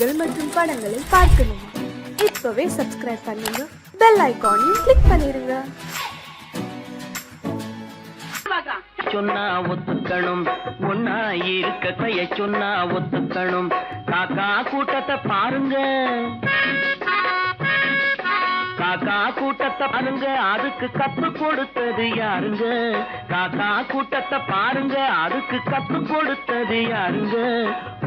செய்திகள் மற்றும் படங்களை பார்க்கணுமா? இப்பவே சப்ஸ்கிரைப் பண்ணுங்க, பெல் ஐகானையும் கிளிக் பண்ணிருங்க. சொன்னா ஒத்துக்கணும், ஒன்னா இருக்க கைய சொன்னா ஒத்துக்கணும். காக்கா கூட்டத்தை பாருங்க, காக்கா கூட்டத்தை பாருங்க, அதுக்கு கத்து கொடுத்தது யாருங்க? காக்கா கூட்டத்தை பாருங்க, அதுக்கு கத்து கொடுத்தது யாருங்க?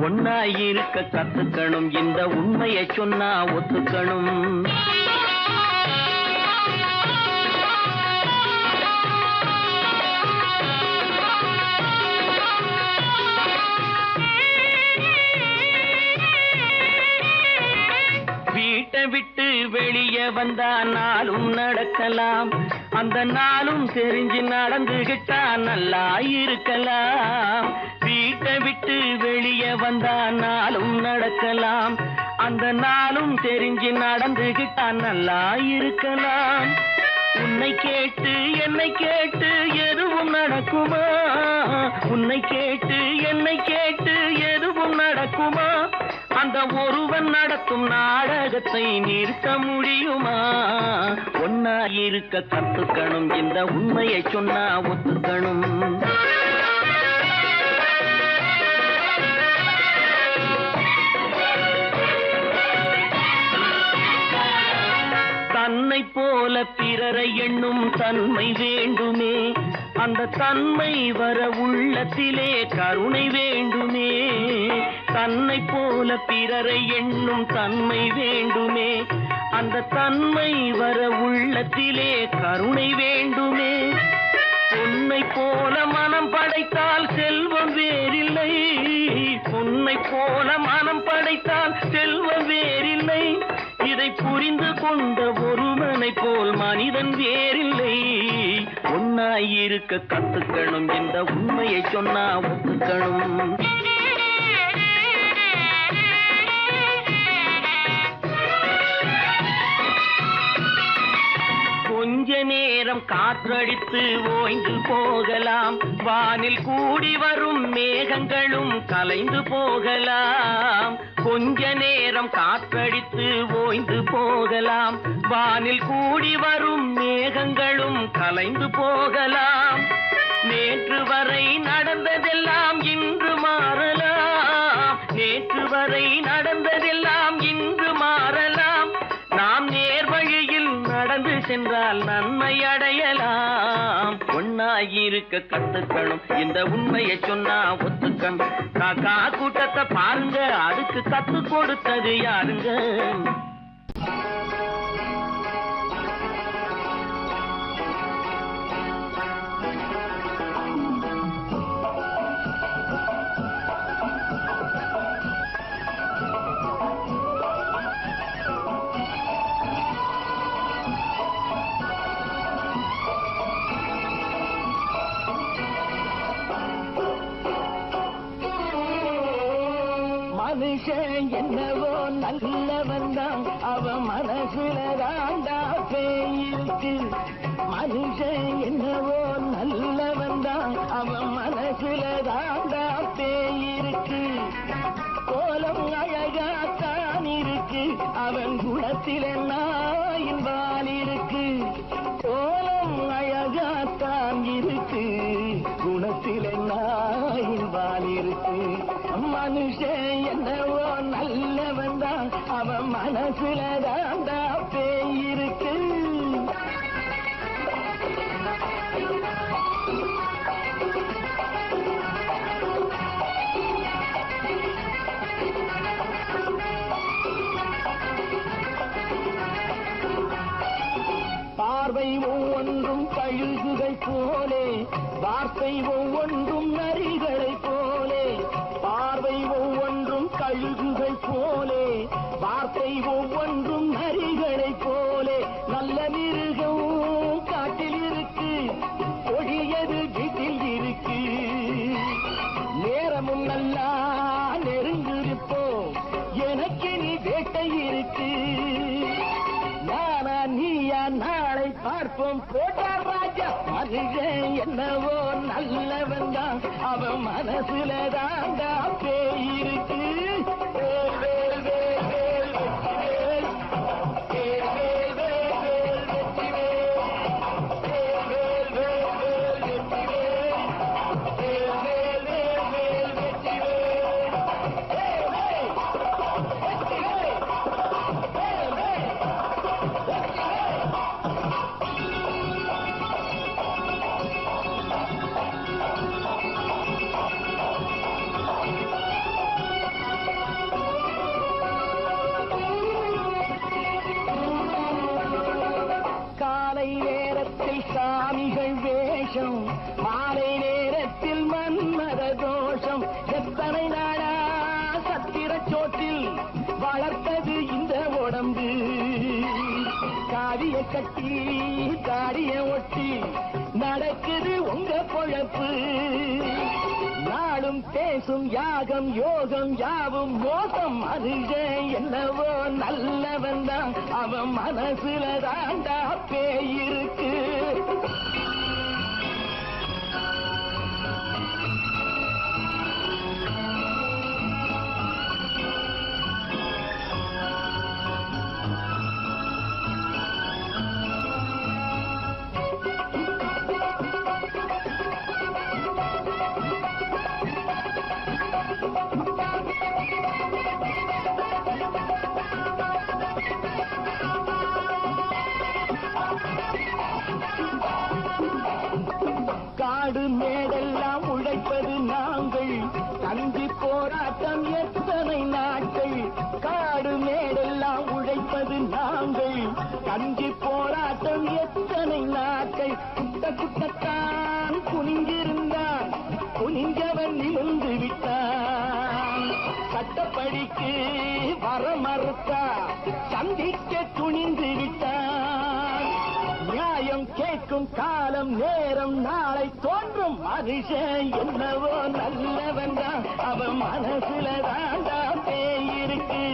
ஒன்னா இருக்க கத்துக்கணும், இந்த உண்மையை சொன்னா ஒத்துக்கணும். வீட்டை விட்டு வெளியே வந்தா நாளும் நடக்கலாம், அந்த நாளும் தெரிஞ்சு நடந்துகிட்டா நல்லா இருக்கலாம். வீட்டை விட்டு வெளியே வந்தா நாளும் நடக்கலாம், அந்த நாளும் தெரிஞ்சு நடந்துகிட்டா நல்லா இருக்கலாம். உன்னை கேட்டு என்னை கேட்டு எதுவும் நடக்குமா? உன்னை கேட்டு என்னை கேட்டு எதுவும் நடக்குமா? அந்த ஒருவன் நடத்தும் நாடகத்தை நிறுத்த முடியுமா? ஒன்னா இருக்க கத்துக்கணும், இந்த உண்மையை சொன்னா ஒத்துக்கணும். தன்னை போல பிறரை எண்ணும் தன்மை வேண்டுமே, அந்த தன்மை வர உள்ளத்திலே கருணை வேண்டுமே. தன்னை போல பிறரை எண்ணும் தன்மை வேண்டுமே, அந்த தன்மை வர உள்ளத்திலே கருணை வேண்டுமே. பொன்னை போல மனம் படைத்தால் செல்வம் வேறில்லை, பொன்னை போல மனம் படைத்தால் செல்வம் வேறில்லை. இதை புரிந்து கொண்ட ஒருவனை போல் மனிதன் வேறில்லை. ஒன்னாயிருக்க கத்துக்கணும், இந்த உண்மையை சொன்னா ஒத்துக்கணும். கொஞ்ச நேரம் காற்றடித்து ஓய்ந்து போகலாம், வானில் கூடி வரும் மேகங்களும் கலைந்து போகலாம். கொஞ்ச நேரம் காற்றடித்து ஓய்ந்து போகலாம், வானில் கூடி வரும் மேகங்களும் கலைந்து போகலாம். நேற்று வரை நடந்ததெல்லாம் இன்று மாறலாம், நேற்று வரை நடந்ததெல்லாம் இன்று மாறலாம். நாம் நேர்வழியில் நடந்து சென்றால் நன்மை அடையலாம். ஒன்னாயிருக்க கத்துக்கணும், இந்த உண்மையை சொன்னா ஒத்துக்கணும். காக்கா கூட்டத்தை பாருங்க, அதுக்கு கத்து கொடுத்தது யாருங்க? மனுஷன் என்னவோ நல்லவன் தான், அவன் மனசுல தாண்டா பேயிருக்கு. மனுஷன் என்னவோ நல்லவன் தான், அவன் மனசுல தாண்டா பேயிருக்கு. கோலம் அழகாத்தான் இருக்கு, அவன் குணத்தில நாயின் வால் இருக்கு. கோலம் அழகாத்தான் இருக்கு, குணத்தில நாயின் வால் இருக்கு. மனுஷன் என்னவோ நல்லவன் தான், அவன் மனசுல தாண்டா பேயிருக்கு. பார்வை ஒவ்வொன்றும் கழுகுகை போலே, வார்த்தை ஒவ்வொன்றும் நரிகளை போலே. பார்வை ஒவ்வொன்றும் கழுகுகை போலே, வார்த்தை ஒவ்வொன்றும் நரிகளை போலே. நல்ல மிருகம் காட்டில் இருக்கு, கொடியது வீட்டில் இருக்கு. நேரமும் நல்லா நெருங்கிருப்போம், எனக்கு நீ வேட்டை இருக்கு. நானா நீயா நாளை பார்ப்போம், போட்டார் ராஜா. மனுஷன் என்னவோ நல்லவன் தான், அவன் மனசுல தாண்டா பேயிருக்கு. சாமிகள் வேஷம் மாலை நேரத்தில் மன்மத தோஷம் எத்தனை நாடா சத்திர சோற்றில் வளர்த்தது இந்த உடம்பு காவிய கட்டி தாடிய ஒட்டி நடக்குது உங்க பொழப்பு நாளும் பேசும் யாகம் யோகம் யாவும் மோசம் மனுஷன் என்னவோ நல்லவன் தான் அவன் மனசுல தாண்டா பேயிருக்கு காடு மேடெல்லாம் உழைப்பது நாங்கள் கஞ்சி போராட்டம் எத்தனை நாட்கள் காடு மேடெல்லாம் உழைப்பது நாங்கள் கஞ்சி போராட்டம் எத்தனை நாட்கள் குட்ட குட்டத்தான் குனிஞ்சிருந்தான் குனிஞ்சவன் நிமிர்ந்து விட்டான் சட்டப்படிக்கு வர மறுத்தா சந்திக்க துணிந்து விட்டான் நியாயம் கேட்கும் காலம் நேரம் நாளை தோன்றும் மனுஷன் என்னவோ நல்லவன் தான் அவன் மனசுல தாண்டா பேயிருக்கு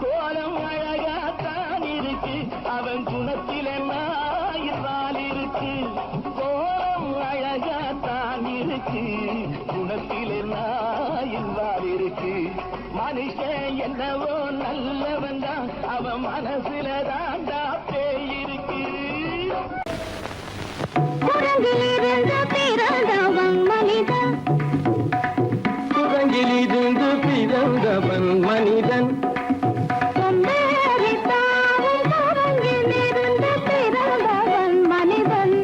கோலம் அழகாத்தான் இருக்கு அவன் குணத்தில நாயிரால் இருக்கு கோலம் அழகாத்தான் இருக்கு குணத்தில நாயிரால் இருக்கு மனுஷன் என்னவோ நல்லவன் தான் அவன் மனசுல தாண்டா பேயிருக்கு குரங்கிலிருந்து பிறந்தவன் மனிதன் குரங்கிலிருந்து பிறந்தவன் மனிதன் கொம்பேறித்தாவும் குரங்கிலிருந்து பிறந்தவன் மனிதன்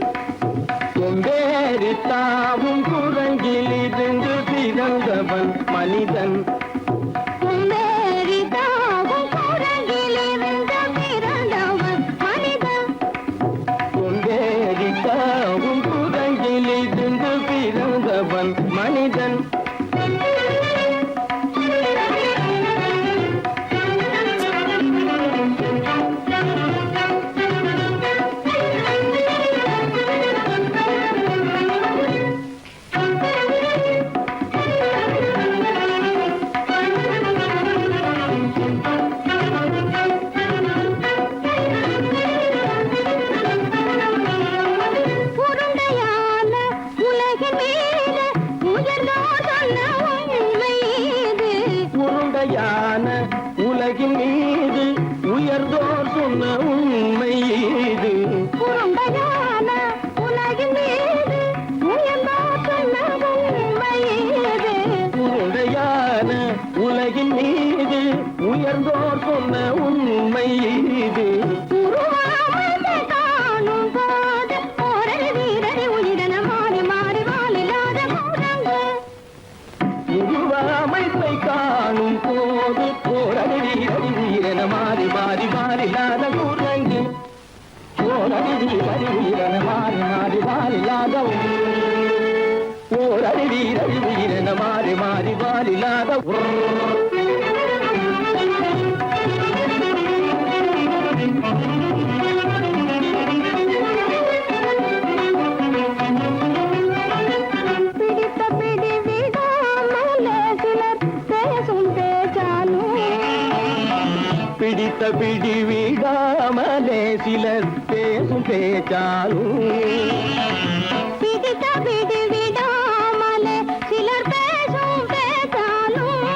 கொம்பேறித்தாவும் குரங்கிலிருந்து பிறந்தவன் மனிதன் கொம்பேறித்தாவும் குரங்கிலிருந்து பிறந்தவன் மனிதன் கொம்பேறித்தாவும் குரங்கிலிருந்து பிறந்தவன் மனிதன் உருண்டையான உலகின் மீது உயர்ந்தோர் சொன்ன உண்மை இது உருண்டையான உலகின் மீது உயர்ந்தோர் சொன்ன உண்மை இது உருண்டையான உலகின் மீது உயர்ந்தோர் சொன்ன உண்மை இது உருண்டையான உலகின் மீது உயர்ந்தோர் சொன்ன உண்மை இது உருவாமையை காணும் போது போரடி வீரடி உயிரென மாறி மாறி வாழில்லாத மூடங்கு உருவாமைப்பை காணும் போது போரடி வீரடி உயிரென மாறி மாறி மாறில்லாத குரங்கு போரடி வீரடி உயிரென மாறி மாறி மாறில்லாத போரடி வீரடி உயிரென மாறி மாறி மாறில்லாத பிடித்த பிடி விடாமலே சிலர் பேசும் பேச்சாலும் பிடித்த பிடி விடாமலே சிலர் பேசும் பேச்சாலும் பிடித்த பிடி விடாமலே சிலர் பேசும் பேச்சாலும்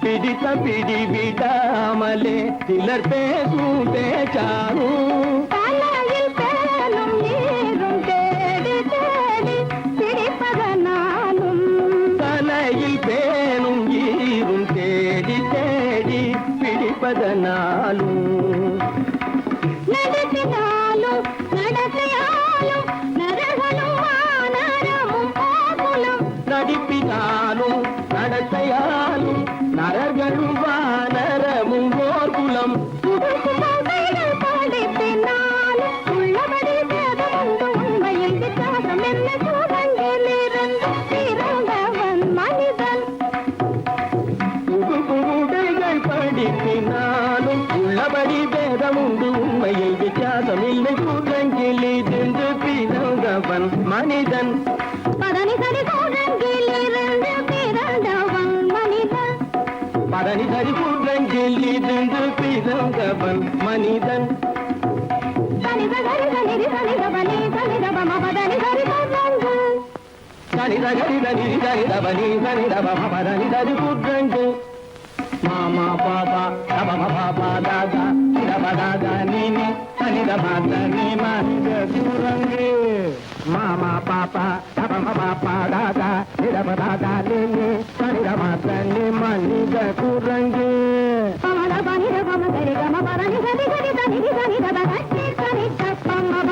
பிடித்த பிடி விடாமலே சிலர் பேசும் பேச்சாலும் தலையில் பேனும் நீரும் தேடி தேடி பிடிப்பதனாலும் தலையில் பேணும் ஈரும் தேடி தேடி பிடிப்பதனாலும் நடத்தினாலும் நடத்தையாலும் நரகனும் வானரமும் போகுலும் நடிப்பினாலும் நடத்தையாலும் நரர்களும் வானரமும் ஓர் குலம் புதுசு பாதைகள் படிப்பினாலும் உள்ளபடி பின்னாலும் உள்ளபடி பேதம் உண்டு உண்மையில் வித்தியாசம் இல்லை கூட்டங்கிலிருந்து பிறந்தவன் மனிதன் பதனி சரி கூட்டங்கிலிருந்து பிறந்தவன் மனிதன் பதனி சரி கூட்டங்கிலிருந்து பிறந்தவன் மனிதன் சனித சரி சனிதி சனிதபனி சனிதபம பதனி சரி கூட்டங்கு சனித சரித நிதி சரிதபனி சனிதபம பதனி சரி கூட்டங்கு மாமா பாபா தபம பாபா தாதா சிதப தாதா நீனி சனித பாதா நீ மனித குரங்கு மாமா பாப்பா தபம பாப்பா தாதா சிதப தாதா நீனி சனித பாதா நீ மனித குரங்கு பமத பனித பம சரி கம பதனி சரி சரி சனிதி சனிதப சரி சரி தப்பமப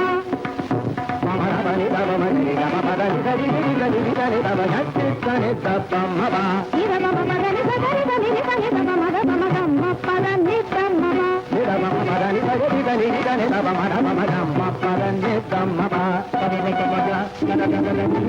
பமத பனி தபம சரி கம பதனி சரி சரி சனிதி சனிதப சரி சரி தப்பமப இதபம பதனி சரி சனிதி சனிதப மத பம கம்ம பதனி தம்மப நிதபம பதனி சரி சரி சனிதப மத பம கம்ம பதனி தம்மப பதனி கமக நதததனி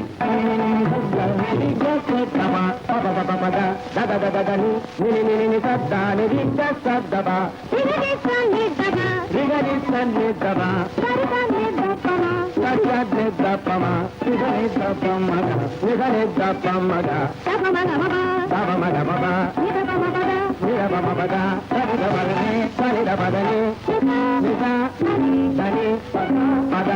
நினி ஜசதம பபபபபத ததததனி நினி சத்தானி ஜசதப திகதி சனிதப ரிகதி சன்னிதப சரி சனிதபம சத்யத்னி தப்பம நிதனி தப்பமக நிதனி தப்பமக தபம கமப தபம கமப நிதபம பத நிதபமபத சனிதபதனி சனிதபதனி நித சனி பத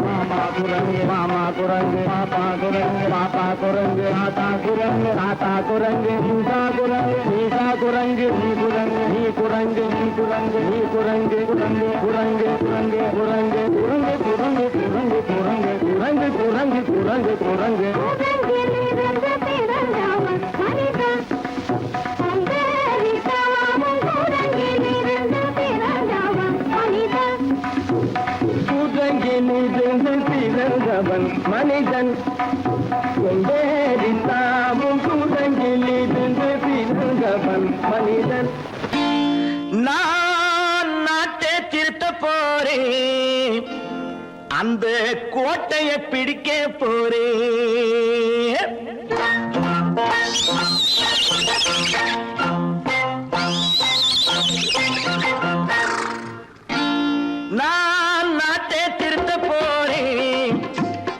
மாமா குரங்கு மாமா குரங்கு பாப்பா குரங்கு பாப்பா குரங்கு ஆத்தா குரங்கு ஆத்தா குரங்கு நீசா குரங்கு நீசா குரங்கு நீ குரங்கு நீ குரங்கு நீ குரங்கு நீ குரங்கு குரங்கு குரங்கு குரங்கு குரங்கு குரங்கு குரங்கு குரங்கு குரங்கு குரங்கு குரங்கு குரங்கு குரங்கு கூட்டங்கிலிருந்து பிறந்தவன் மனிதன் கூட்டங்கிலிருந்து பிறந்தவன் மனிதன் கூட்டங்கிலிருந்து பிறந்தவன் மனிதன் கொண்டேறித்தாவும் கூட்டங்கிலிருந்து பிறந்தவன் மனிதன் நான் நாட்டை திருத்த போறேன் அந்த கோட்டையை பிடிக்க போறேன் நான் நாட்டை திருத்த போறேன்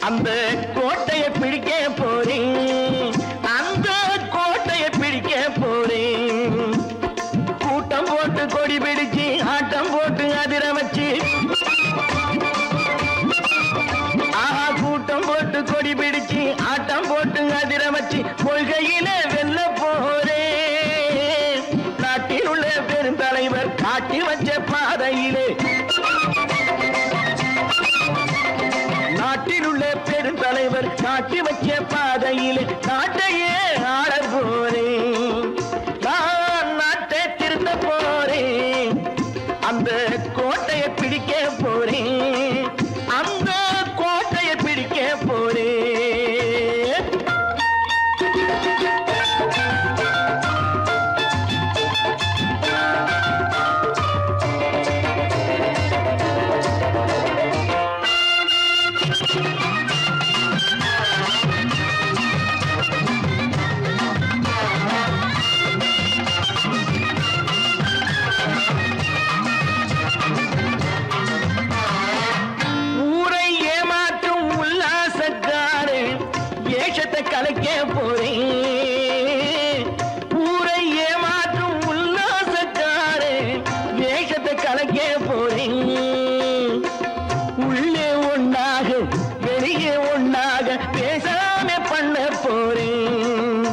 அந்த கோட்டையை பிடிக்க போறேன் அந்த கோட்டையை பிடிக்க போறேன் கூட்டம் போட்டு கொடி பிடிச்சு ஆட்டம் போட்டு அதிர வச்சு ஆஹா கூட்டம் போட்டு கொடி பிடிச்சு ஆட்டம் போட்டு அதிர வச்சு கொள்கையில வெல்ல போறேன் நாட்டில் உள்ள பெருந்தலைவர் காட்டி வச்ச பாதையிலே நாட்டில் உள்ள பெருந்தலைவர் காட்டி வச்ச பாதையிலே நாட்டையே ஆள போறேன் நான் நாட்டை திருத்த போறேன் அந்த கோட்டையை பிடிக்க போறேன் அந்த கோட்டையை பிடிக்க போறேன் ஊரை ஏமாற்றும் உல்லாசக்காரு ஏஷத்தை கலைக்க போறேன் ஊரை ஏமாற்றும் உல்லாசக்காரு வேஷத்தை கலைக்க போறேன் உள்ளே ஒண்ணாக வெளியே ஒண்ணாக பேசாம பண்ண போறேன்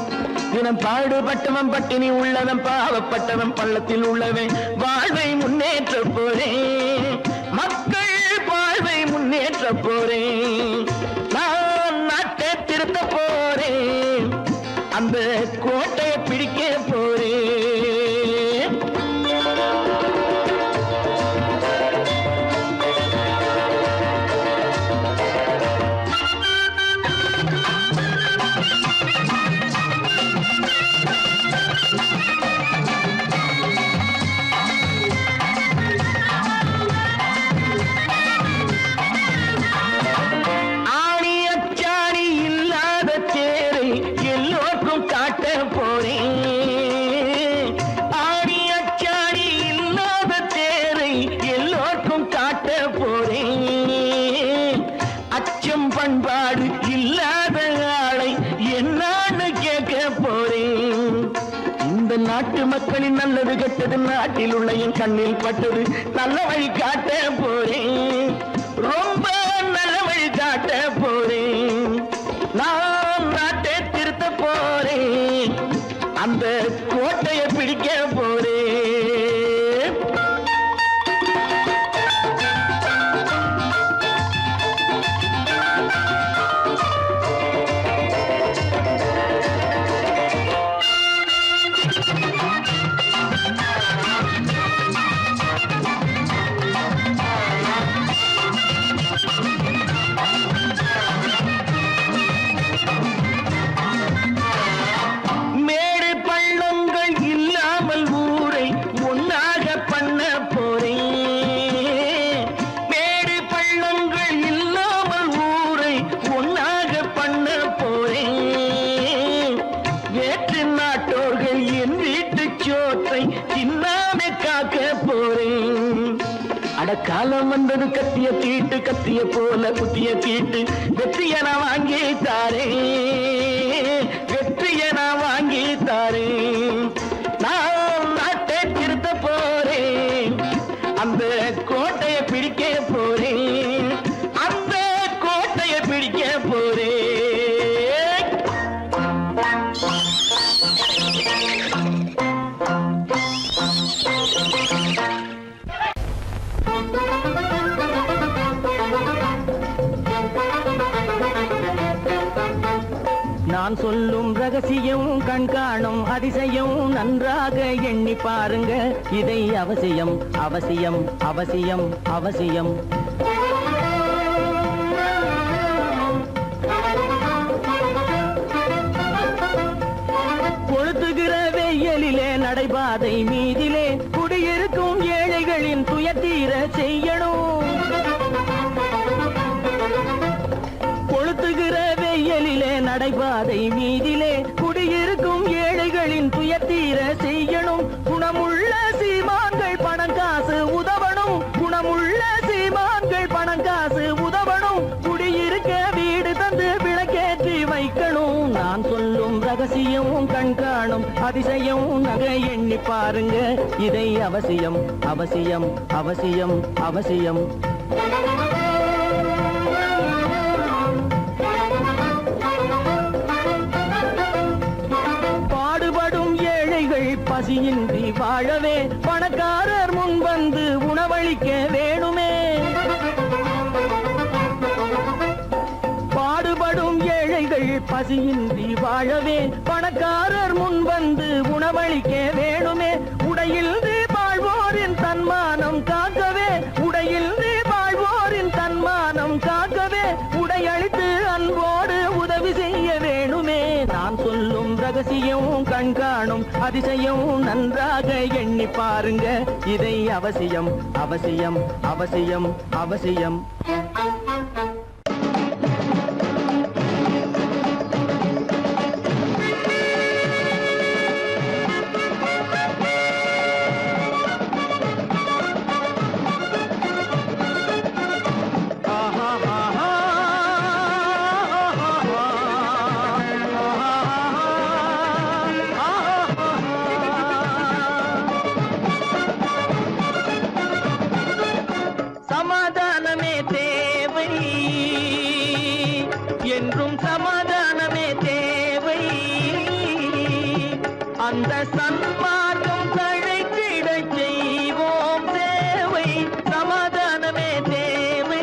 தினம் பாடுபட்டவன் பட்டினி உள்ளவன் பாவப்பட்டவன் பள்ளத்தில் உள்ளவன் வாழ்வை முன்னேற்ற போறேன் மக்கள் வாழ்வை முன்னேற்ற போறேன் நான் நாட்டை திருத்த போறேன் அந்த கோட்டையை பிடிக்க போறேன் ஆணி அச்சாணி இல்லாத தேரை எல்லோருக்கும் காட்ட போறேன் நாட்டு மக்களின் நல்லது கெட்டது நாட்டில் உள்ள என் கண்ணில் பட்டது நல்ல வழி காட்ட போறேன் ரொம்ப நல்ல வழி காட்ட போறேன் நான் நாட்டை திருத்த போறேன் அந்த கோட்டையை பிடிக்க போறேன் காலம் வந்தது கத்திய தீட்டு கத்திய போல குத்திய தீட்டு வெற்றிய நான் வாங்கி தாரேன் வெற்றிய நான் வாங்கி தாரேன் நான் நாட்டை திருத்த போறேன் அந்த கோட்டையை பிடிக்க போறேன் அந்த கோட்டையை பிடிக்க போறேன் நான் சொல்லும் ரகசியம் கண்காணும் அதிசயம் நன்றாக எண்ணி பாருங்க இதை அவசியம் அவசியம் அவசியம் அவசியம் கொளுத்துகிற வெயிலிலே நடைபாதை மீதிலே குடியிருக்கும் ஏழைகளின் துயத்தீர செய்யணும் கொளுத்துகிற வெயிலிலே நடைபாதை மீதிலே குடியிருக்கும் ஏழைகளின் துயத்தீர செய்யணும் குணமுள்ள சீமான்கள் பணம் காசு உதவணும் குணமுள்ள சீமான்கள் பணம் காசு உதவணும் குடியிருக்க வீடு தந்து விளக்கேற்றி வைக்கணும் நான் சொல்லும் ரகசியம் கண்காணும் அதிசயம் நகை எண்ணி பாருங்க இதை அவசியம் அவசியம் அவசியம் அவசியம் பசியின்றி வாழவே பணக்காரர் முன் வந்து உணவளிக்க வேணுமே பாடுபடும் ஏழைகள் பசியின்றி வாழவே பணக்காரர் முன் வந்து உணவளிக்க வேணுமே உடையில் வாழ்வோரின் தன்மானம் காக்கவே உடையில் வாழ்வோரின் தன்மானம் காக்கவே உடையளித்து அன்போடு உதவி செய்ய வேணுமே நான் சொல்லும் ரகசியம் கண்காணும் அதிசயம் நன்றாக எண்ணி பாருங்க இதை அவசியம் அவசியம் அவசியம் அவசியம் என்றும் சமாதானமே தேவை அந்த சன்மார்க்கம் தழைத்திடச் செய்வோம் தேவை சமாதானமே தேவை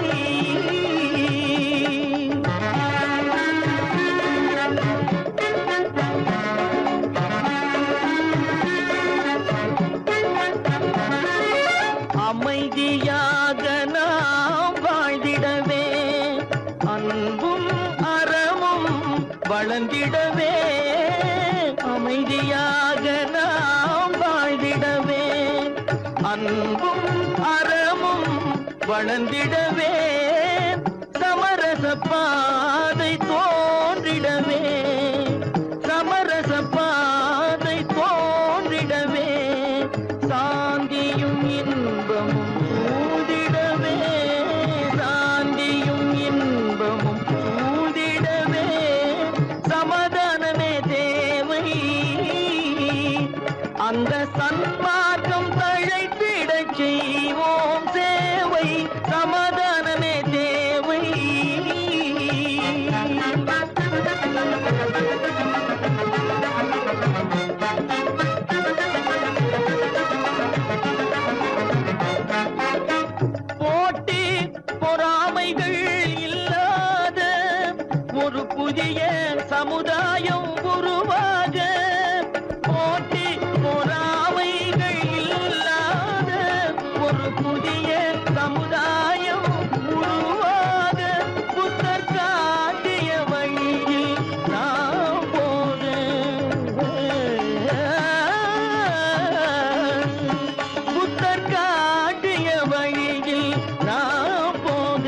அமைதியாக நாம் வாழ்ந்திடவே அன்பும் அறமும் வளர்ந்திடவே அமைதியாக நாம் வாழ்ந்திடவே அன்பும் அறமும் வளர்ந்திடவே சமரச பாதை தோன்றிடவே சமரச பாதை தோன்றிடவே சாந்தியும் இன்பமும் சூழ்ந்திடவே சாந்தியும் இன்பமும் சூழ்ந்திடவே சமாதானமே தேவை அந்த சன்மார்க்கம் தழைத்திடச் செய்வோம் சேவை, சமாதானமே தேவை. போட்டி பொறாமைகள் இல்லாத ஒரு புதிய சமுதாயம் உருவாக, போட்டி பொறாமைகள் இல்லாத ஒரு புதிய சமுதாயம் உருவாக, புத்தர் காட்டிய வழியில் நாம் போக, புத்தர் காட்டிய வழியில் நாம் போக,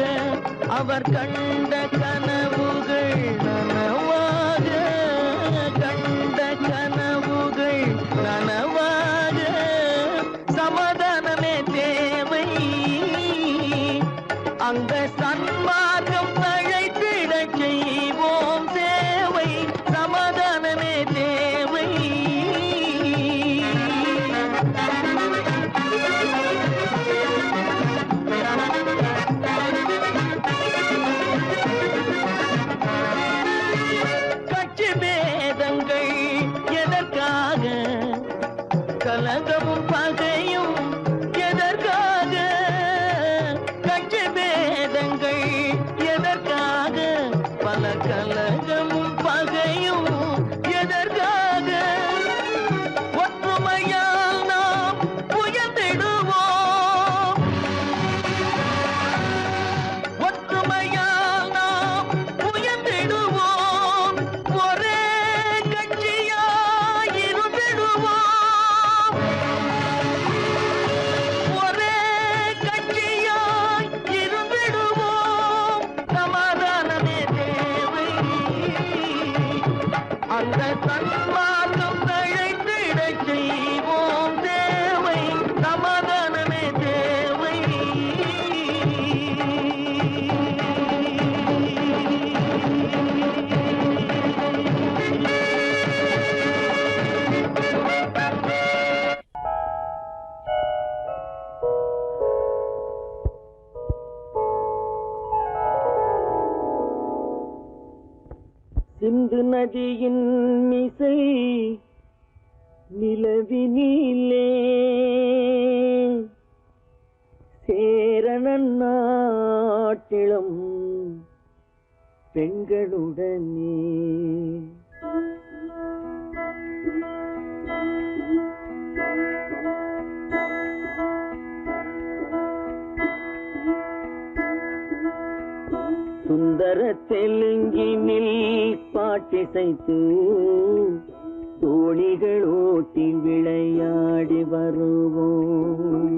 அவர் கண்ட கனவுகள் நனவாக, கண்ட கனவுகள் நனவாக, சமாதானமே தேவை. அங்க சன்மார்க்கம் தழைத்திடச் செய்வோம் சேவை, சமாதானமே தேவை. கட்சி பேதங்கள் எதற்காக, கலகமும் பகையும் எதற்காக, கட்சி பேதங்கள் எதற்காக, பல கலகமும் பகையும் எதற்காக, ஒற்றுமையால் நாம் உயர்ந்திடுவோம், ஒற்றுமையால் நாம் உயர்ந்திடுவோம், ஒரே கட்சியாய் இருந்திடுவோம், ஒரே கட்சியாய் இருந்திடுவோம், சமாதானமே தேவை. அந்த சன்மார்க்கம் தழைத்திடச் செய்வோம் தேவை, சமாதானமே தேவை. சிந்து நதியின் மிசை நிலவினிலே சேரணன் நாட்டிளம் பெண்களுடனே சுந்தர தெலுங்கினில் பாட்டிசைத்து தோணிகள் ஓட்டி விளையாடி வருவோம்.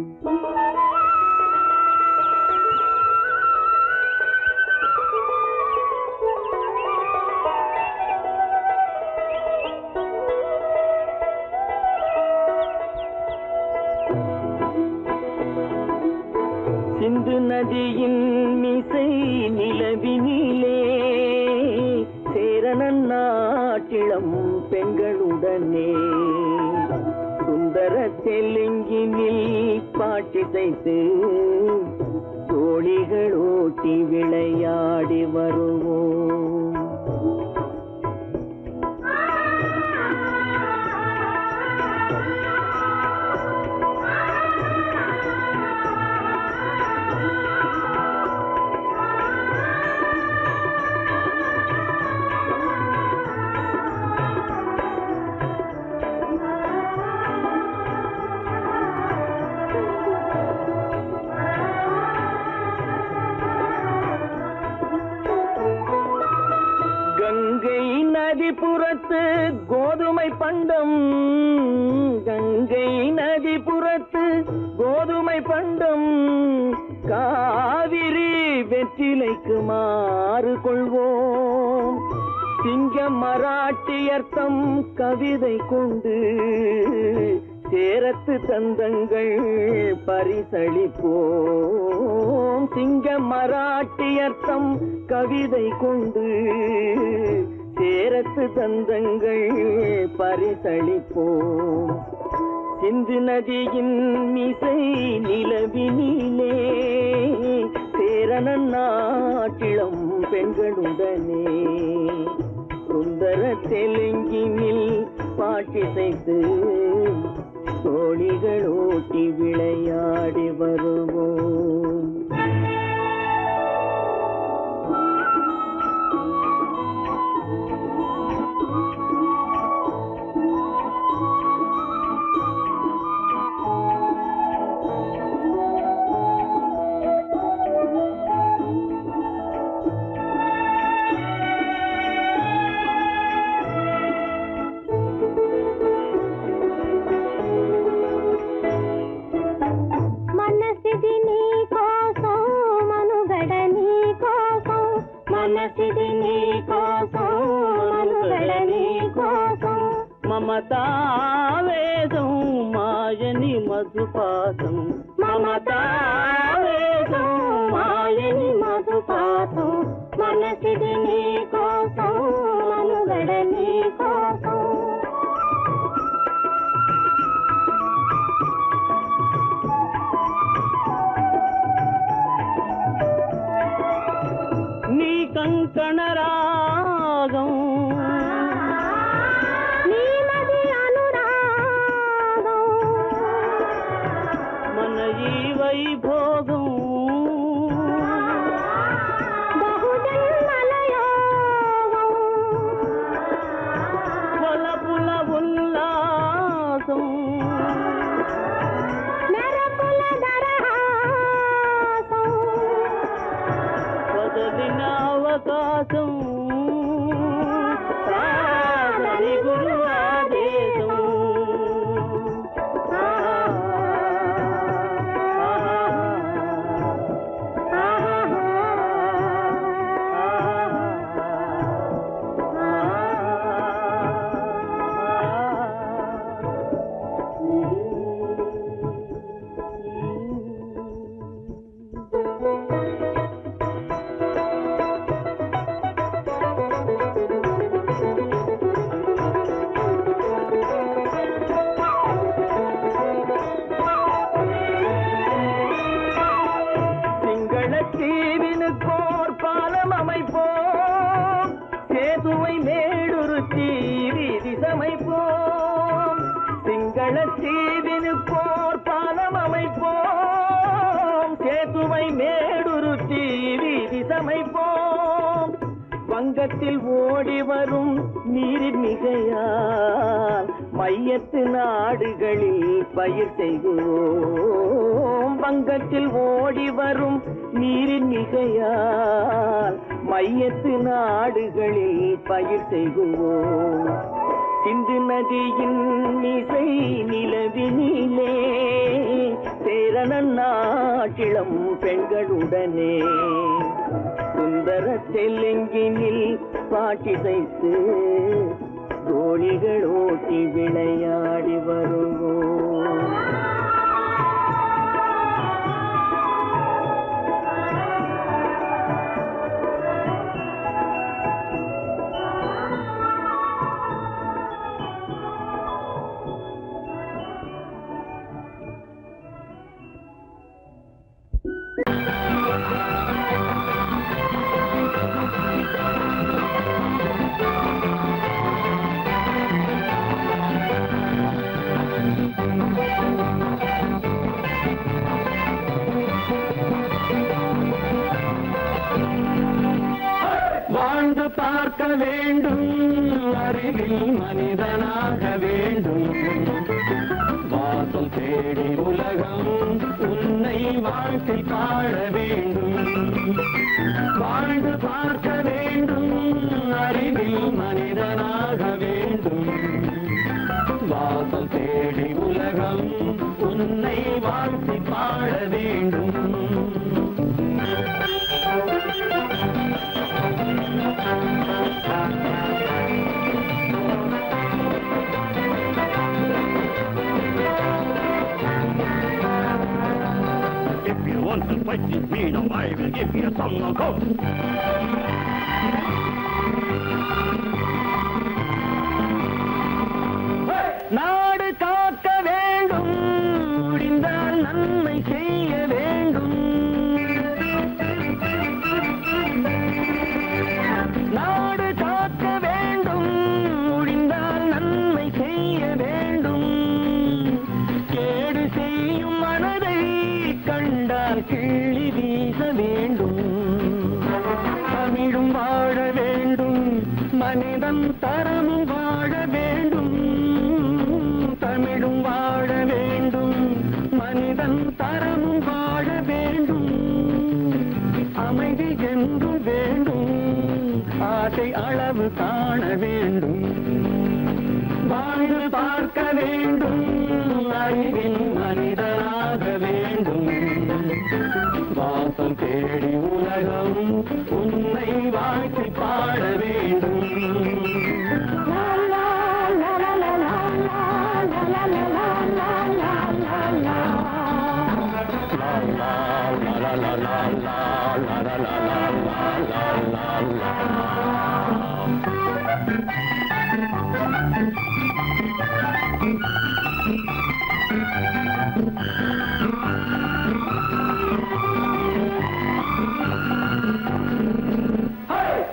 சிந்து நதியின் மிசை நிலவினிலே சேரணன் நாட்டிளம் பெண்களுடனே சுந்தர தெலுங்கினில் பாட்டிசைத்து தோணிகள் ஓட்டி விளையாடி வருவோம். கங்கை நதிபுறத்து கோதுமை பண்டம், கங்கை நதிபுறத்து கோதுமை பண்டம், காவிரி வெற்றிலைக்கு மாறு கொள்வோம். சிங்க மராட்டியர்த்தம் கவிதை கொண்டு சேரத்து தந்தங்கள் பரிசளிப்போம். சிங்க மராட்டியர்த்தம் கவிதை கொண்டு சேரத்து தந்தங்கள் பரிசளிப்போம். சிந்து நதியின் மிசை நிலவினிலே சேரண நாட்டிளம் பெண்களுடனே சுந்தர தெலுங்கினில் பாட்டிசைத்து தோழிகள் ஓட்டி விளையாடி வருவோம். మమతావేదం మాయని మధుపాతం మమతావేదం మాయని మధుపాతం మనసిది నీ కోసం మనుగడ నీ కోసం నీ కంకణ రాగం వైభోగం బహుజన్మలయోగం వలపుల ఉల్లాసం మెరపుల దరహాసం వదలిన అవకాశం సాగని గురు ఆదేశం தீவினுக்கோர் பாலம் அமைப்போம் சேதுவை மேடுருத்தி வீதி சமைப்போம் சிங்கள தீவினுக்கோர் பாலம் அமைப்போம் சேதுவை மேடுருத்தி வீதி சமைப்போம் வங்கத்தில் ஓடி வரும் நீரின் மிகையால் மையத்து நாடுகளில் பயிர் செய்வோம் வங்கத்தில் ஓடி வரும் நீரின் மிகையால் மையத்து நாடுகளில் பயிர் செய்வோம் சிந்து நதியின் இசை நிலவினிலே சேரண நாட்டிளம் பெண்களுடனே சுந்தர தெலுங்கினில் பாட்டிசைத்து தோழிகள் ஓட்டி விளையாடி வருவோம். வாழ்ந்து பார்க்க வேண்டும் அறிவில் மனிதனாக வேண்டும் வாசல் தேடி உலகம் உன்னை வாழ்க்கை பாட வேண்டும் வாழ்ந்து பார்க்க வேண்டும் அறிவில் மனிதனாக வேண்டும் வாசல் தேடி உலகம் உன்னை வாழ்க்கை பாட வேண்டும் If you want to fight with me, now I will give you a song of hope. நாடு காக்க வேண்டும் செய்ய வேண்டும். நாடு காக்க வேண்டும், முடிந்தால் நன்மை செய்ய வேண்டும். கேடு செய்யும் மனதை கண்டால் கிள்ளி வீச வேண்டும். தமிழும் வாழ வேண்டும், மனிதன் தரமும் வாழ வேண்டும். தமிழும் வாழ வேண்டும், மனிதன் தரமும் வாழ வேண்டும். அமைதி என்று வேண்டும், ஆசை அளவு காண வேண்டும். வாழ்ந்து பார்க்க வேண்டும், அறிவின் மனிதனாக வேண்டும். வாசம் தேடி உலகம் உன்னை வாழ்த்தி பாட வேண்டும்.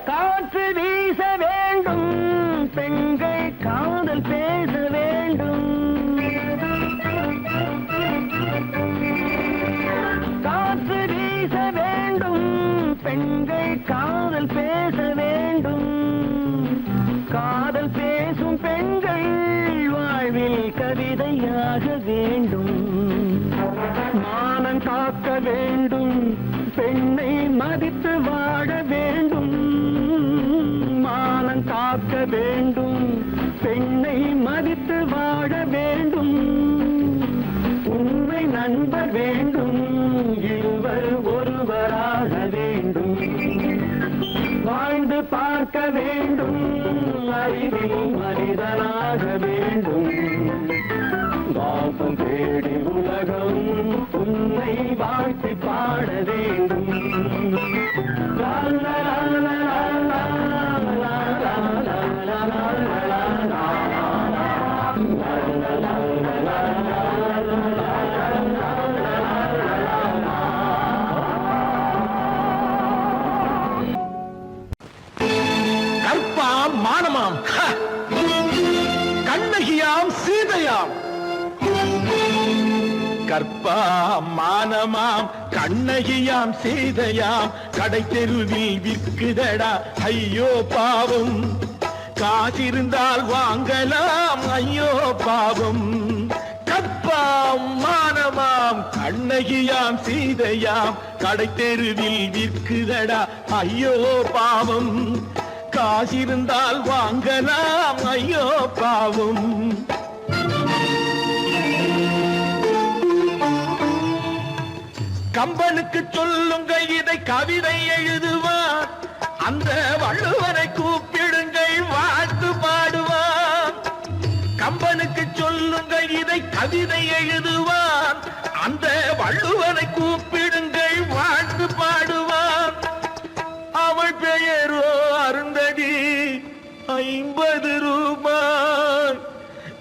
காற்று வீச வேண்டும், பெண்கள் காதல் பேச வேண்டும். காற்று வீச வேண்டும், பெண்கள் காதல் பேச வேண்டும். காதல் பேசும் பெண்கள் வாழ்வில் கவிதையாக வேண்டும். மானம் காக்க வேண்டும், பெண்ணை மதித்து வாழ வேண்டும். மானம் காக்க வேண்டும், பெண்ணை மதித்து வாழ வேண்டும். உண்மை நண்பர் வேண்டும், இருவர் ஒருவராக வேண்டும். வாழ்ந்து பார்க்க வேண்டும், அறிவில் மனிதனாக வேண்டும். வாசம் தேடி உலகம் உன்னை வாழ்த்தி பாட வேண்டும். லா லா லா லா லா லா லா லா லா லா லா. கற்பாம் மானமாம், கண்ணகியாம் சீதையாம். கற்பாம் மானமாம், கண்ணகியாம் சீதையாம். கடை தெருவில் விற்குதடா ஐயோ பாவம். காசிருந்தால் வாங்கலாம் ஐயோ பாவம். கற்பாம் மானமாம், கண்ணகியாம் சீதையாம். கடை தெருவில் விற்குதடா ஐயோ பாவம். காசிருந்தால் வாங்கலாம் ஐயோ பாவம். கம்பனுக்கு சொல்லுங்கள் இதை கவிதை எழுதுவார். அந்த வள்ளுவரை கூப்பிடுங்கள் வாழ்த்து பாடுவார். கம்பனுக்கு சொல்லுங்கள் இதை கவிதை எழுதுவார். அந்த வள்ளுவரை கூப்பிடுங்கள் வாழ்த்து பாடுவார். அவள் பெயரோ அருந்ததி 50 ரூபாய்.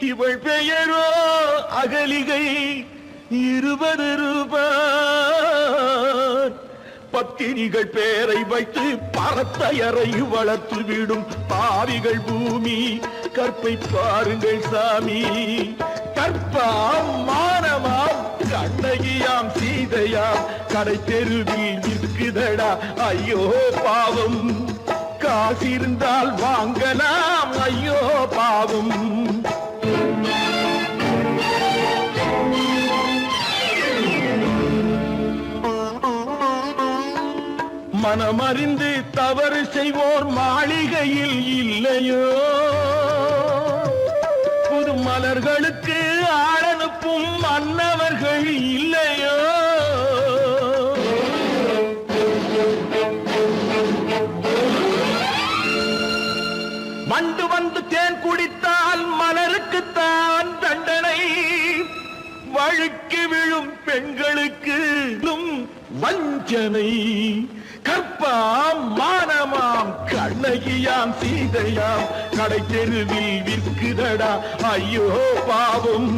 இவள் பெயரோ அகலிகை 20 ரூபாய். பத்தினிகள் பேரை வைத்து பரத்தையறை வளர்த்து விடும் பாவிகள் பூமி. கற்பை பாருங்கள் சாமி. கற்பாம் மானமாம், கண்ணகியாம் சீதையாம். கடை தெருவில் விற்குதடா ஐயோ பாவம். காசிருந்தால் வாங்கலாம் ஐயோ பாவம். மனமறிந்து தவறு செய்வோர் மாளிகையில் இல்லையோ. புது மலர்களுக்கு ஆளனுப்பும் மன்னவர்கள் இல்லையோ. வண்டு வந்து தேன் குடித்தால் மலருக்குத்தான் தண்டனை. வழுக்கி விழும் பெண்களுக்கு வஞ்சனை. கற்பாம் மானமாம், கண்ணகியாம் சீதையாம். கடை தெருவில் விற்குதடா ஐயோ பாவம்.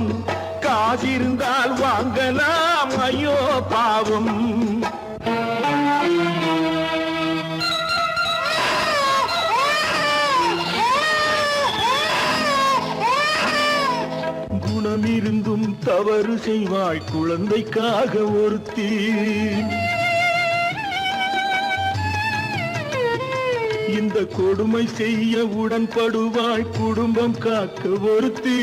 காசிருந்தால் வாங்கலாம் ஐயோ பாவம். குணமிருந்தும் தவறு செய்வாய் குழந்தைக்காக ஒருத்தி. இந்த கொடுமை செய்ய உடன்படுவாய் குடும்பம் காக்க ஒருத்தி.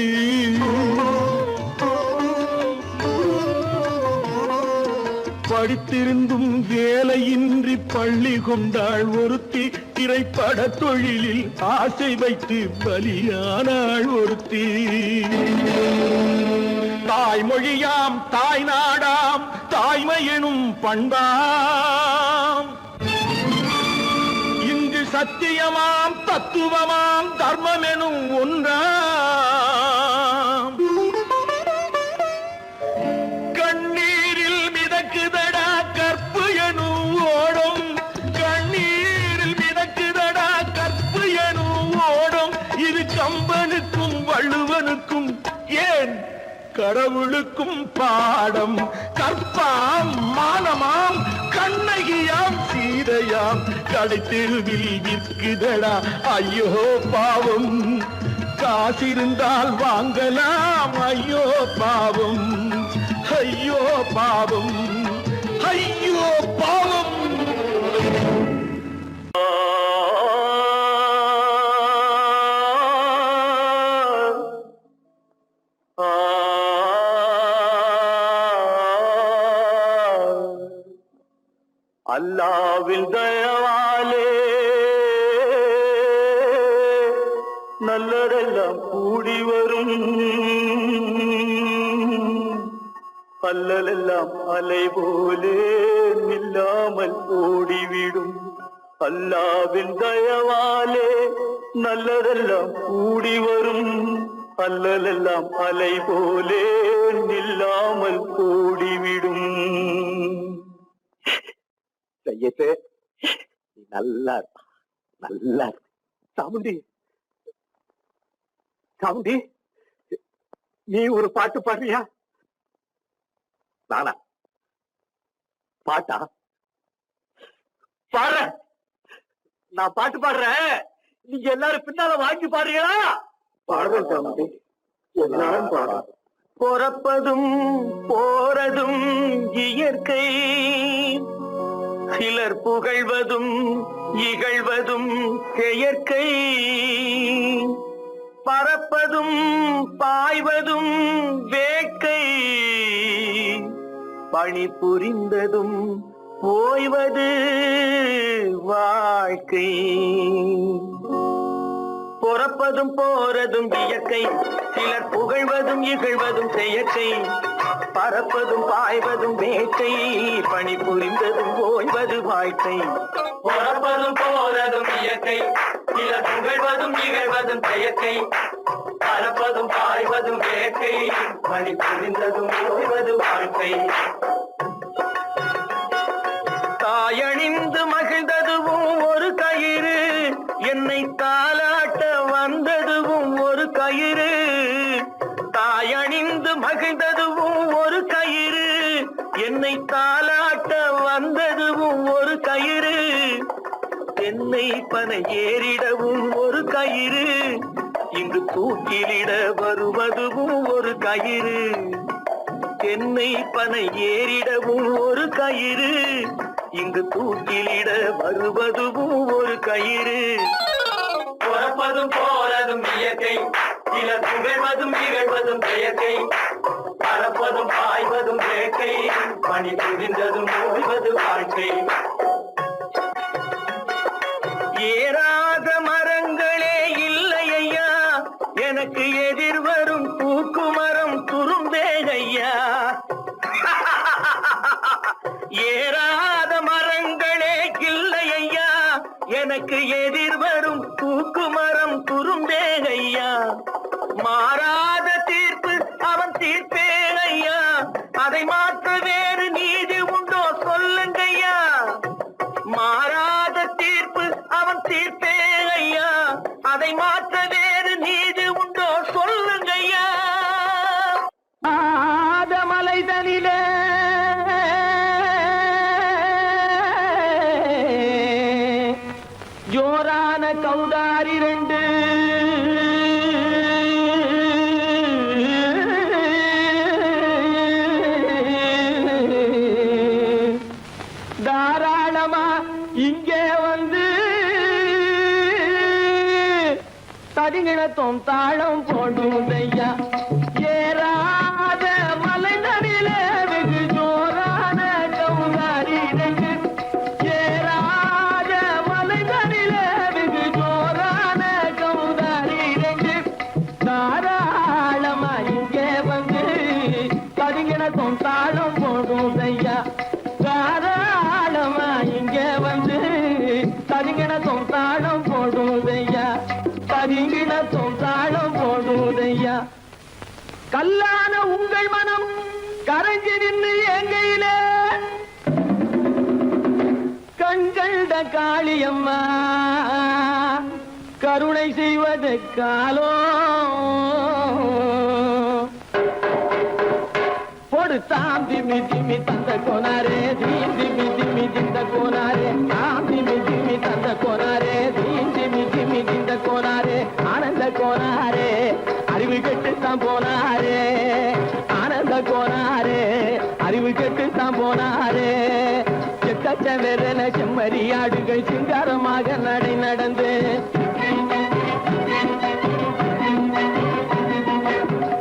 படித்திருந்தும் வேலையின்றி பள்ளி கொண்டாள் ஒருத்தி. திரைப்பட தொழிலில் ஆசை வைத்து பலியானாள் ஒருத்தி. தாய்மொழியாம் தாய் நாடாம் தாய்மை எனும் பண்பாம். இங்கு சத்தியமாம் தத்துவமாம் தர்மம் எனும் ஒன்றாம். கண்ணீரில் மிதக்குதடா கற்பு எனும் ஓடும். கண்ணீரில் மிதக்குதடா கற்பு எனும் ஓடும். இது கம்பனுக்கும் வள்ளுவனுக்கும் ஏன் கடவுளுக்கும் பாடம். கற்பாம் மானமாம் கண்ணகியாம் சீதையாம் கடைத்தெருவில் விற்குதடா ஐயோ பாவம். காசிருந்தால் வாங்கலாம் ஐயோ பாவம். ஐயோ பாவம். ஐயோ பாவம். அல்லாவின் தயவாலே நல்லதெல்லாம் கூடி வரும். அல்லலெல்லாம் அலை போலே நில்லாமல் ஓடிவிடும். அல்லாவின் தயவாலே நல்லதெல்லாம் கூடி வரும். அல்லலெல்லாம் அலை போலே நில்லாமல் ஓடிவிடும். செய்யத்தே நீ நல்லா நல்லா சாமுண்டி. சாமுண்டி நீ ஒரு பாட்டு பாடுறியா? நானா பாட்டா பாடுற? நான் பாட்டு பாடுறேன், நீங்க எல்லாரும் பின்னால வாங்கி பாடுறீங்களா? பாடுறேன் சாமுண்டி, எல்லாரும் பாடுற. பிறப்பதும் போறதும் இயற்கை. சிலர் புகழ்வதும் இகழ்வதும் செயற்கை. பறப்பதும் பாய்வதும் வேட்கை. பணி புரிந்ததும் ஓய்வது வாழ்க்கை. பிறப்பதும் போறதும் இயற்கை. சிலர் புகழ்வதும் இகழ்வதும் செயற்கை. பறப்பதும் பாய்வதும் வேட்கை. பணி புரிந்ததும் ஓய்வது வாழ்க்கை. பிறப்பதும் போறதும் இயற்கை. சிலர் புகழ்வதும் இகழ்வதும் செயற்கை. பறப்பதும் பாய்வதும் வேட்கை. பணி புரிந்ததும் ஓய்வது வாழ்க்கை. தாயணிந்து மகிழ்ந்ததுவும் ஒரு கயிறு. என்னை தாலாட்ட வந்ததுவும் ஒரு கயிறு. தாயணிந்து மகிழ்ந்ததுவும் ஒரு கயிறு. என்னை தாலாட்ட வந்ததுவும் ஒரு கயிறு. என்னை பனை ஏறிடவும் ஒரு கயிறு. இங்கு தூக்கிலிட வருவதுவும் ஒரு கயிறு. என்னை பனை ஏறிடவும் ஒரு கயிறு. இங்கு தூக்கிலிட வருவதுவும் ஒரு கயிறு. பிறப்பதும் போறதும் இயற்கை. சிலர் புகழ்வதும் இகழ்வதும் செயற்கை. பறப்பதும் பாய்வதும் வேட்கை. பணி புரிந்ததும் ஓய்வது வாழ்க்கை. ஏறாத மரங்களே இல்லை ஐயா, எனக்கு எதிர் வரும் பூக்குமரம் துரும்பே ஐயா. ஏறாத மரங்களே இல்லை ஐயா, எனக்கு எதிர் வரும் பூக்குமரம் துரும்பே ஐயா. மாறாத தீர்ப்பு அவன் தீர்ப்பே ஐயா, அதை மாற்ற வேறு நீதி உண்டோ சொல்லுங்கய்யா. மாறாத தீர்ப்பு அவன் தீர்ப்பே ஐயா, அதை மாற்ற வேறு நீதி உண்டோ சொல்லுங்கய்யா. ஆதமலைதனிலே தாளம் போடுதையா ஏறாத மலைதனிலே வெகு ஜோரான கௌதாரி ரெண்டு ஏறாத மலைதனிலே வெகு ஜோரான கௌதாரி ரெண்டு தாராளமா இங்கே வந்து கதிங்கினத்தும் தாளம் போடுதையா தாராளமா இங்கே வந்து கதிங்கினத்தும் தாளம் போடுதையா கதிங்கினத்தும் தாளம் போடுதையா கல்லான உங்கள் மனம் கரைஞ்சி நின்று எங்கையிலே கண்கண்ட காளியம்மா கருணை செய்வது காலோ பொடு தாம் திமி திமி தந்த கோனாரே தீம் திமி திமி திந்த கோனாரே தாம் திமி திமி தந்த கோனாரே தீம் திமி திமி திந்த கோனாரே ஆனந்த கோனாரே அறிவு கெட்டுத்தான் போனாரே ஆனந்த கோனாரே அறிவு கெட்டுத்தான் போனாரே செக்கச்ச வெறன செம்மறியாடுகள் சிங்காரமாக நடை நடந்து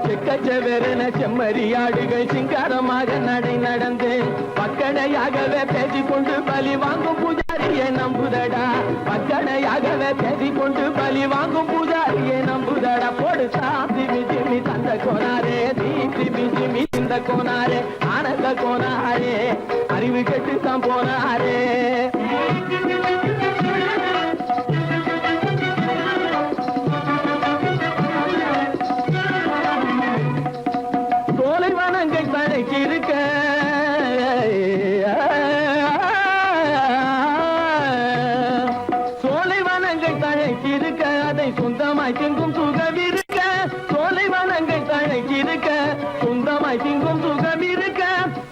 செக்கச்சவெறன செம்மறியாடுகள் சிங்காரமாக நடை நடந்து பக்கடையாகவே பேசிக்கொண்டு பலி வாங்கும் பூஜாரியை நம்புதடா பக்கடையாகவே பேசிக்கொண்டு பலி வாங்கும் பூஜாரியை நம்புதடா போடு சாந்தி மிஜிமி தந்த கோனாரே தீப்தி மிஜிமி இந்த கோனாரே ஆனந்த கோனாரே அறிவு கெட்டுத்தான் போனாரே இருக்க சோலைவனங்கள் தழைக்கிருக்க அதை சொந்தமாய் திங்கும் சுகம் இருக்க சோலைவனங்கள் தழைக்கிருக்க சொந்தமாய் திங்கும் சுகம் இருக்க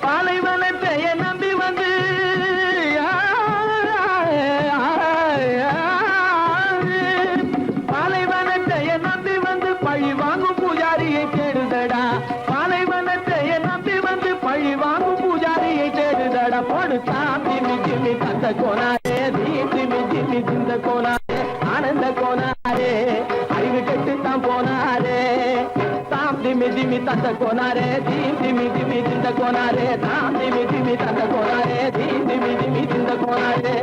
பாலைவனத்தை நம்பி வந்து பாலைவனத்தை நம்பி வந்து பழி வாங்கும் பூஜாரியை தேடுதடா பழி வாங்கும் பூஜாரியை தேடுதடா போடு சாந்தி மிஜிமி தந்த கோனாரே தீப்தி மிஜிமி திந்த கோனாரே ஆனந்த கோனாரே அறிவு கெட்டுத்தான் போனாரே சாந்தி மிஜிமி தந்த கோனாரே தீப்தி மிஜிமி திந்த கோனாரே சாந்தி மிஜிமி தந்த கோனாரே தீப்தி மிஜிமி திந்த கோனாரே